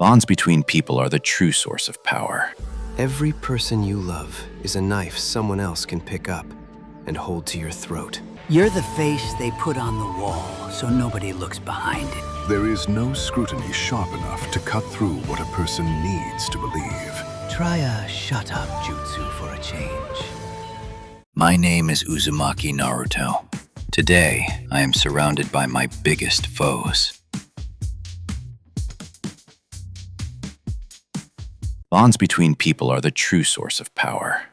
Bonds between people are the true source of power. Every person you love is a knife someone else can pick up and hold to your throat. You're the face they put on the wall, so nobody looks behind it. There is no scrutiny sharp enough to cut through what a person needs to believe. Try a shut-up jutsu for a change. My name is Uzumaki Naruto. Today, I am surrounded by my biggest foes. Bonds between people are the true source of power.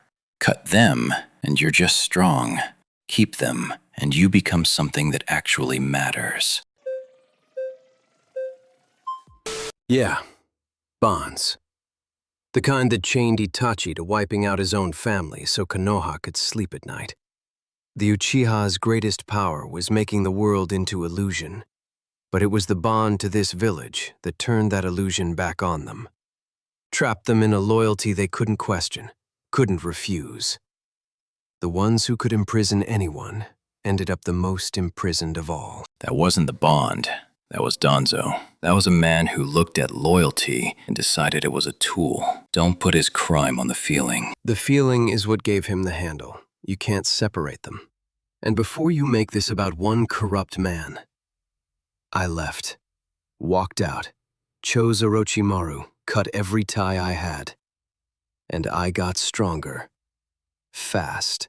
Cut them, and you're just strong. Keep them, and you become something that actually matters. Yeah, bonds. The kind that chained Itachi to wiping out his own family so Konoha could sleep at night. The Uchiha's greatest power was making the world into illusion, but it was the bond to this village that turned that illusion back on them. Trapped them in a loyalty they couldn't question, couldn't refuse. The ones who could imprison anyone ended up the most imprisoned of all. That wasn't the bond. That was Danzo. That was a man who looked at loyalty and decided it was a tool. Don't put his crime on the feeling. The feeling is what gave him the handle. You can't separate them. And before you make this about one corrupt man, I left, walked out, chose Orochimaru, cut every tie I had. And I got stronger. Fast.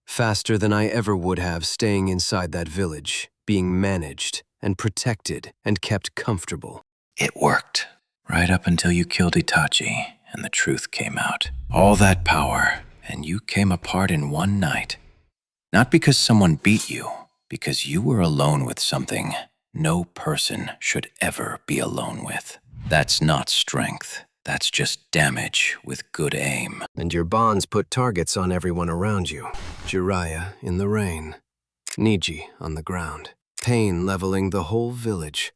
Faster than I ever would have staying inside that village, being managed and protected and kept comfortable. It worked. Right up until you killed Itachi and the truth came out. All that power, and you came apart in one night. Not because someone beat you, because you were alone with something no person should ever be alone with. That's not strength. That's just damage with good aim. And your bonds put targets on everyone around you. Jiraiya in the rain. Niji on the ground. Pain leveling the whole village,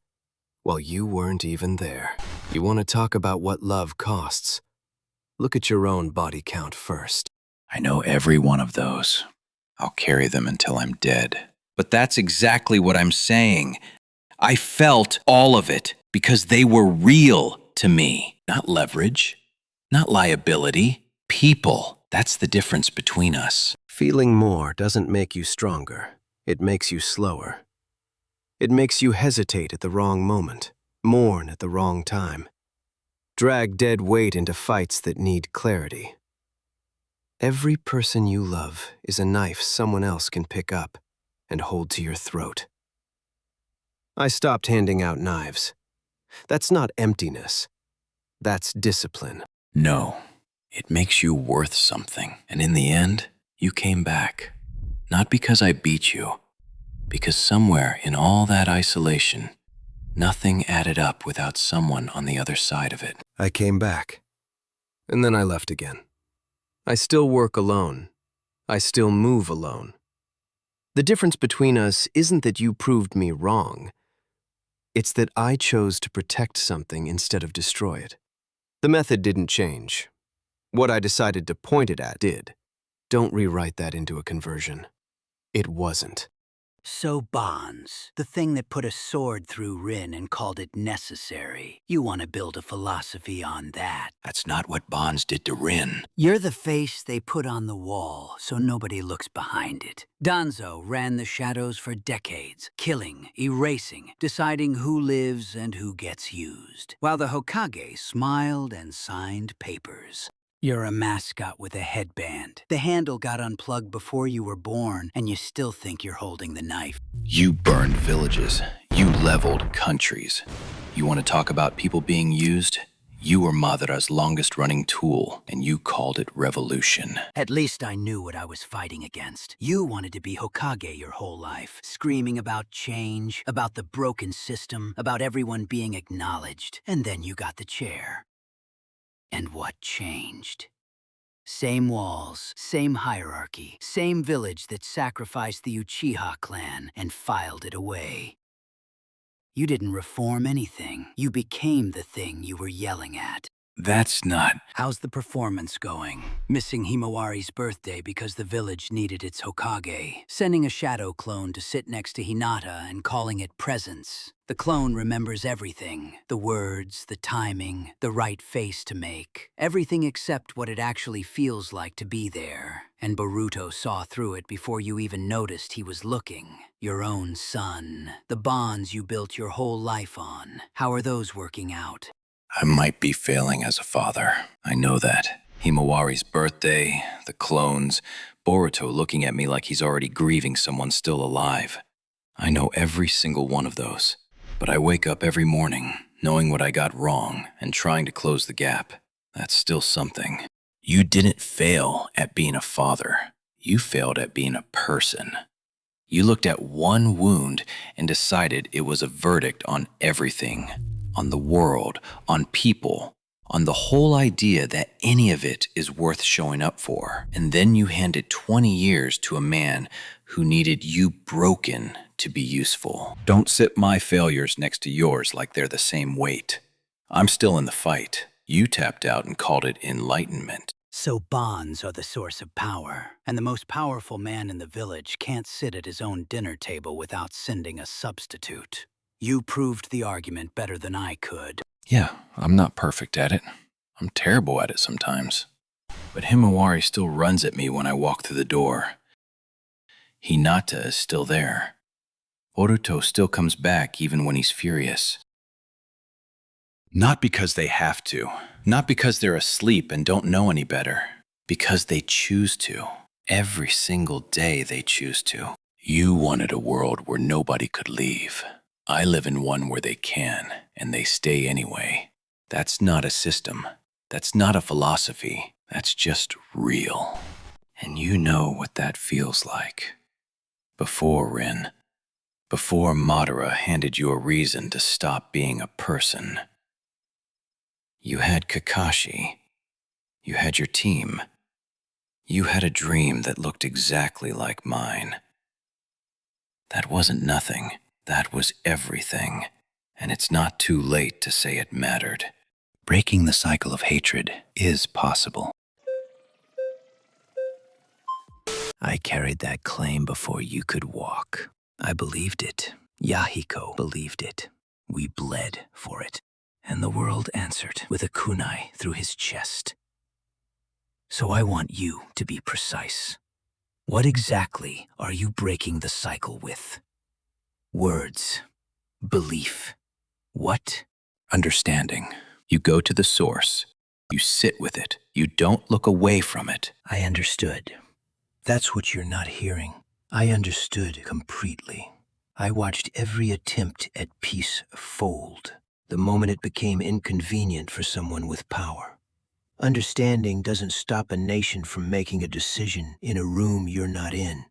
while you weren't even there. You want to talk about what love costs? Look at your own body count first. I know every one of those. I'll carry them until I'm dead. But that's exactly what I'm saying. I felt all of it because they were real to me. Not leverage, not liability, people. That's the difference between us. Feeling more doesn't make you stronger. It makes you slower. It makes you hesitate at the wrong moment, mourn at the wrong time, drag dead weight into fights that need clarity. Every person you love is a knife someone else can pick up and hold to your throat. I stopped handing out knives. That's not emptiness. That's discipline. No, it makes you worth something. And in the end, you came back. Not because I beat you, because somewhere in all that isolation, nothing added up without someone on the other side of it. I came back, and then I left again. I still work alone. I still move alone. The difference between us isn't that you proved me wrong. It's that I chose to protect something instead of destroy it. The method didn't change. What I decided to point it at did. Don't rewrite that into a conversion. It wasn't. So bonds, the thing that put a sword through Rin and called it necessary. You want to build a philosophy on that. That's not what bonds did to Rin. You're the face they put on the wall, so nobody looks behind it. Danzo ran the shadows for decades, killing, erasing, deciding who lives and who gets used, while the Hokage smiled and signed papers. You're a mascot with a headband. The handle got unplugged before you were born, and you still think you're holding the knife. You burned villages. You leveled countries. You want to talk about people being used? You were Madara's longest-running tool, and you called it revolution. At least I knew what I was fighting against. You wanted to be Hokage your whole life, screaming about change, about the broken system, about everyone being acknowledged. And then you got the chair. And what changed? Same walls, same hierarchy, same village that sacrificed the Uchiha clan and filed it away. You didn't reform anything. You became the thing you were yelling at. That's not... How's the performance going? Missing Himawari's birthday because the village needed its Hokage. Sending a shadow clone to sit next to Hinata and calling it presence. The clone remembers everything. The words, the timing, the right face to make. Everything except what it actually feels like to be there. And Boruto saw through it before you even noticed he was looking. Your own son. The bonds you built your whole life on. How are those working out? I might be failing as a father. I know that. Himawari's birthday, the clones, Boruto looking at me like he's already grieving someone still alive. I know every single one of those. But I wake up every morning knowing what I got wrong and trying to close the gap. That's still something. You didn't fail at being a father. You failed at being a person. You looked at one wound and decided it was a verdict on everything. On the world, on people, on the whole idea that any of it is worth showing up for. And then you handed 20 years to a man who needed you broken to be useful. Don't sit my failures next to yours like they're the same weight. I'm still in the fight. You tapped out and called it enlightenment. So bonds are the source of power, and the most powerful man in the village can't sit at his own dinner table without sending a substitute. You proved the argument better than I could. Yeah, I'm not perfect at it. I'm terrible at it sometimes. But Himawari still runs at me when I walk through the door. Hinata is still there. Boruto still comes back even when he's furious. Not because they have to. Not because they're asleep and don't know any better. Because they choose to. Every single day they choose to. You wanted a world where nobody could leave. I live in one where they can, and they stay anyway. That's not a system. That's not a philosophy. That's just real. And you know what that feels like. Before Rin, before Madara handed you a reason to stop being a person. You had Kakashi. You had your team. You had a dream that looked exactly like mine. That wasn't nothing. That was everything, and it's not too late to say it mattered. Breaking the cycle of hatred is possible. I carried that claim before you could walk. I believed it. Yahiko believed it. We bled for it, and the world answered with a kunai through his chest. So I want you to be precise. What exactly are you breaking the cycle with? Words. Belief. What? Understanding. You go to the source. You sit with it. You don't look away from it. I understood. That's what you're not hearing. I understood completely. I watched every attempt at peace fold, the moment it became inconvenient for someone with power. Understanding doesn't stop a nation from making a decision in a room you're not in.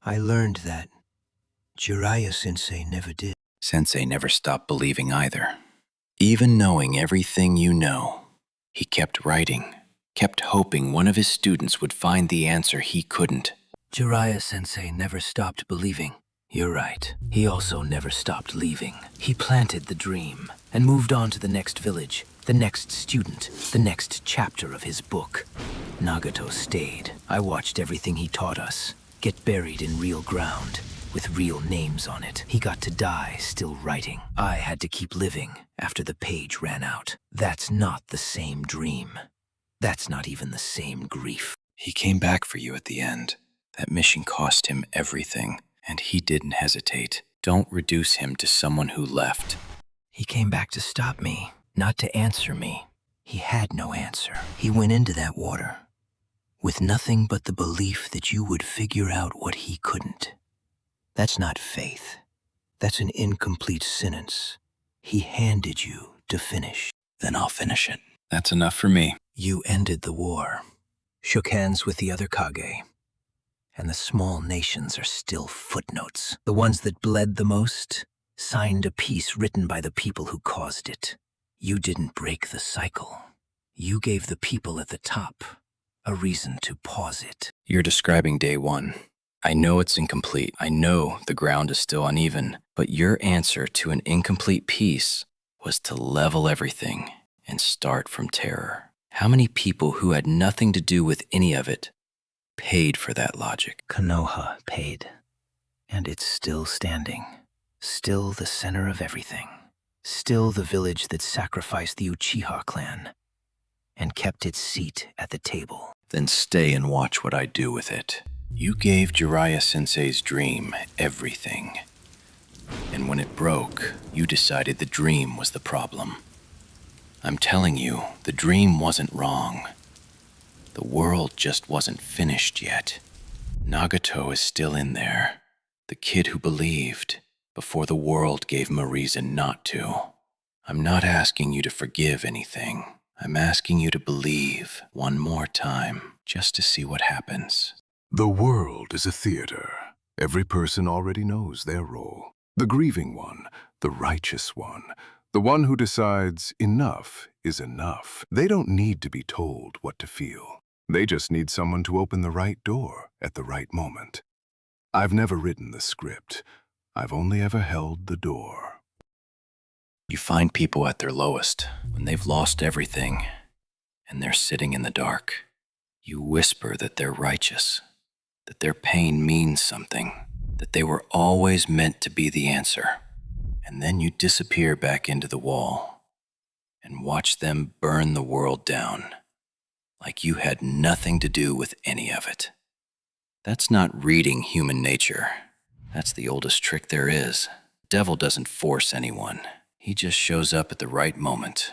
I learned that. Jiraiya-sensei never did. Sensei never stopped believing either. Even knowing everything you know, he kept writing, kept hoping one of his students would find the answer he couldn't. Jiraiya-sensei never stopped believing. You're right. He also never stopped leaving. He planted the dream and moved on to the next village, the next student, the next chapter of his book. Nagato stayed. I watched everything he taught us get buried in real ground, with real names on it. He got to die still writing. I had to keep living after the page ran out. That's not the same dream. That's not even the same grief. He came back for you at the end. That mission cost him everything, and he didn't hesitate. Don't reduce him to someone who left. He came back to stop me, not to answer me. He had no answer. He went into that water with nothing but the belief that you would figure out what he couldn't. That's not faith. That's an incomplete sentence. He handed you to finish. Then I'll finish it. That's enough for me. You ended the war, shook hands with the other Kage, and the small nations are still footnotes. The ones that bled the most signed a peace written by the people who caused it. You didn't break the cycle. You gave the people at the top a reason to pause it. You're describing day one. I know it's incomplete. I know the ground is still uneven, but your answer to an incomplete peace was to level everything and and start from terror. How many people who had nothing to do with any of it paid for that logic? Konoha paid. And it's still standing. Still the center of everything. Still the village that sacrificed the Uchiha clan and kept its seat at the table. Then stay and watch what I do with it. You gave Jiraiya-sensei's dream everything. And when it broke, you decided the dream was the problem. I'm telling you, the dream wasn't wrong. The world just wasn't finished yet. Nagato is still in there. The kid who believed before the world gave him a reason not to. I'm not asking you to forgive anything. I'm asking you to believe one more time, just to see what happens. The world is a theater. Every person already knows their role. The grieving one, the righteous one, the one who decides enough is enough. They don't need to be told what to feel. They just need someone to open the right door at the right moment. I've never written the script. I've only ever held the door. You find people at their lowest, when they've lost everything, and they're sitting in the dark. You whisper that they're righteous, that their pain means something, that they were always meant to be the answer. And then you disappear back into the wall and watch them burn the world down, like you had nothing to do with any of it. That's not reading human nature. That's the oldest trick there is. The devil doesn't force anyone. He just shows up at the right moment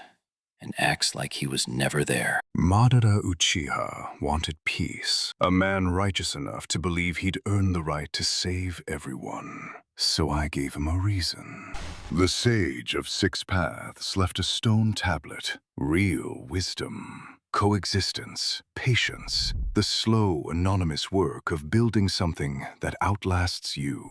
and acts like he was never there. Madara Uchiha wanted peace, a man righteous enough to believe he'd earned the right to save everyone. So I gave him a reason. The Sage of Six Paths left a stone tablet, real wisdom, coexistence, patience, the slow, anonymous work of building something that outlasts you.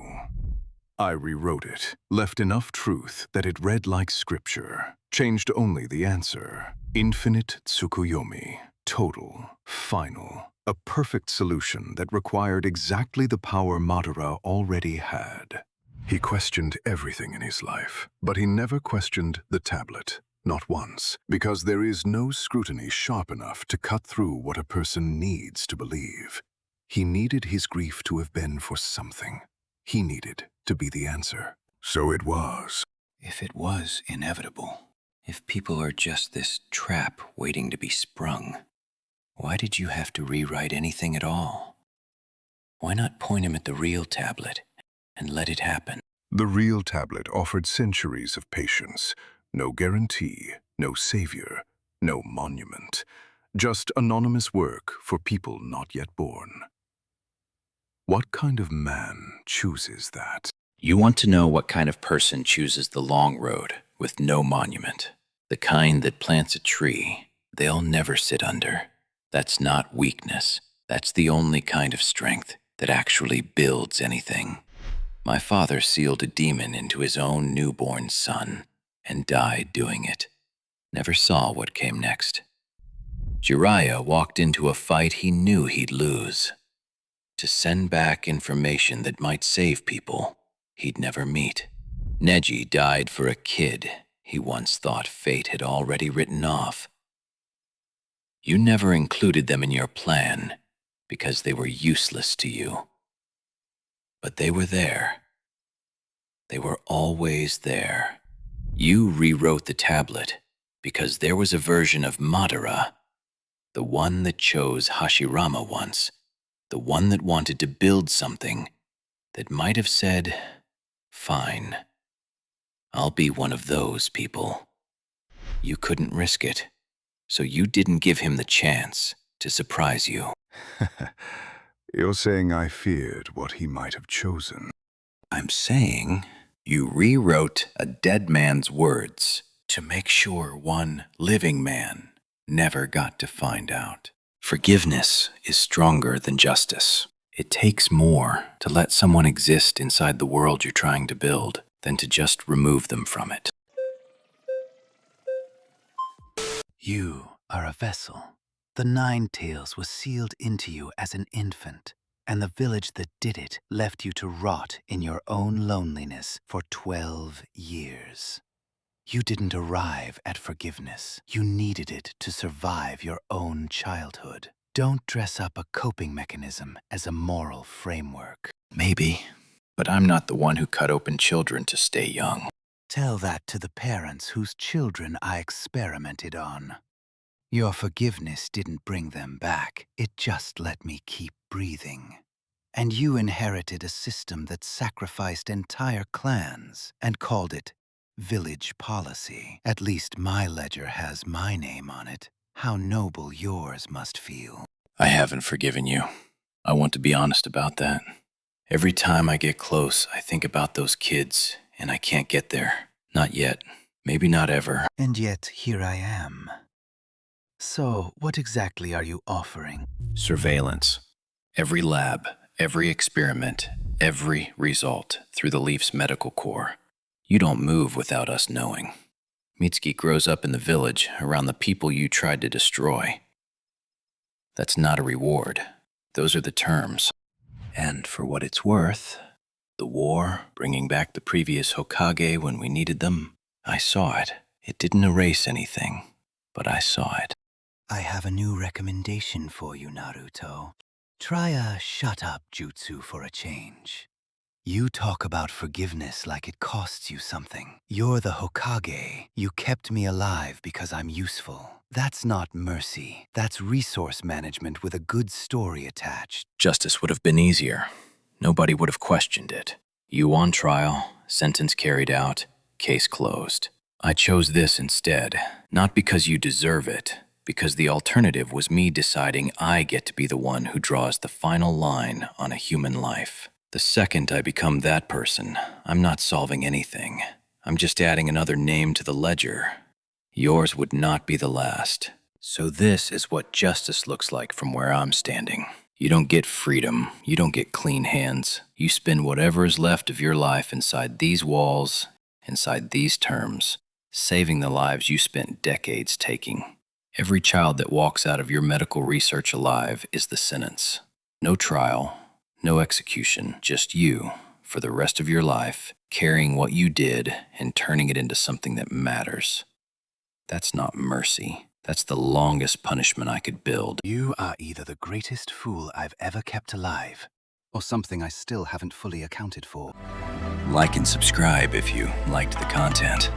I rewrote it, left enough truth that it read like scripture, changed only the answer. Infinite Tsukuyomi, total, final, a perfect solution that required exactly the power Madara already had. He questioned everything in his life, but he never questioned the tablet, not once, because there is no scrutiny sharp enough to cut through what a person needs to believe. He needed his grief to have been for something. He needed to be the answer. So it was. If it was inevitable, if people are just this trap waiting to be sprung, why did you have to rewrite anything at all? Why not point him at the real tablet and let it happen? The real tablet offered centuries of patience. No guarantee, no savior, no monument. Just anonymous work for people not yet born. What kind of man chooses that? You want to know what kind of person chooses the long road with no monument. The kind that plants a tree they'll never sit under. That's not weakness. That's the only kind of strength that actually builds anything. My father sealed a demon into his own newborn son and died doing it. Never saw what came next. Jiraiya walked into a fight he knew he'd lose. To send back information that might save people he'd never meet. Neji died for a kid he once thought fate had already written off. You never included them in your plan because they were useless to you. But they were there. They were always there. You rewrote the tablet because there was a version of Madara, the one that chose Hashirama once, the one that wanted to build something that might have said, "Fine, I'll be one of those people." You couldn't risk it, so you didn't give him the chance to surprise you. You're saying I feared what he might have chosen. I'm saying you rewrote a dead man's words to make sure one living man never got to find out. Forgiveness is stronger than justice. It takes more to let someone exist inside the world you're trying to build than to just remove them from it. You are a vessel. The Nine Tails was sealed into you as an infant, and the village that did it left you to rot in your own loneliness for 12 years. You didn't arrive at forgiveness. You needed it to survive your own childhood. Don't dress up a coping mechanism as a moral framework. Maybe, but I'm not the one who cut open children to stay young. Tell that to the parents whose children I experimented on. Your forgiveness didn't bring them back. It just let me keep breathing. And you inherited a system that sacrificed entire clans and called it village policy. At least my ledger has my name on it. How noble yours must feel. I haven't forgiven you. I want to be honest about that. Every time I get close, I think about those kids, and I can't get there. Not yet. Maybe not ever. And yet, here I am. So, what exactly are you offering? Surveillance. Every lab, every experiment, every result through the Leaf's medical core. You don't move without us knowing. Mitsuki grows up in the village around the people you tried to destroy. That's not a reward. Those are the terms. And for what it's worth, the war, bringing back the previous Hokage when we needed them, I saw it. It didn't erase anything, but I saw it. I have a new recommendation for you, Naruto. Try a shut-up jutsu for a change. You talk about forgiveness like it costs you something. You're the Hokage. You kept me alive because I'm useful. That's not mercy. That's resource management with a good story attached. Justice would have been easier. Nobody would have questioned it. You on trial, sentence carried out, case closed. I chose this instead, not because you deserve it, because the alternative was me deciding I get to be the one who draws the final line on a human life. The second I become that person, I'm not solving anything. I'm just adding another name to the ledger. Yours would not be the last. So this is what justice looks like from where I'm standing. You don't get freedom. You don't get clean hands. You spend whatever is left of your life inside these walls, inside these terms, saving the lives you spent decades taking. Every child that walks out of your medical research alive is the sentence. No trial, no execution, just you, for the rest of your life, carrying what you did and turning it into something that matters. That's not mercy. That's the longest punishment I could build. You are either the greatest fool I've ever kept alive, or something I still haven't fully accounted for. Like and subscribe if you liked the content.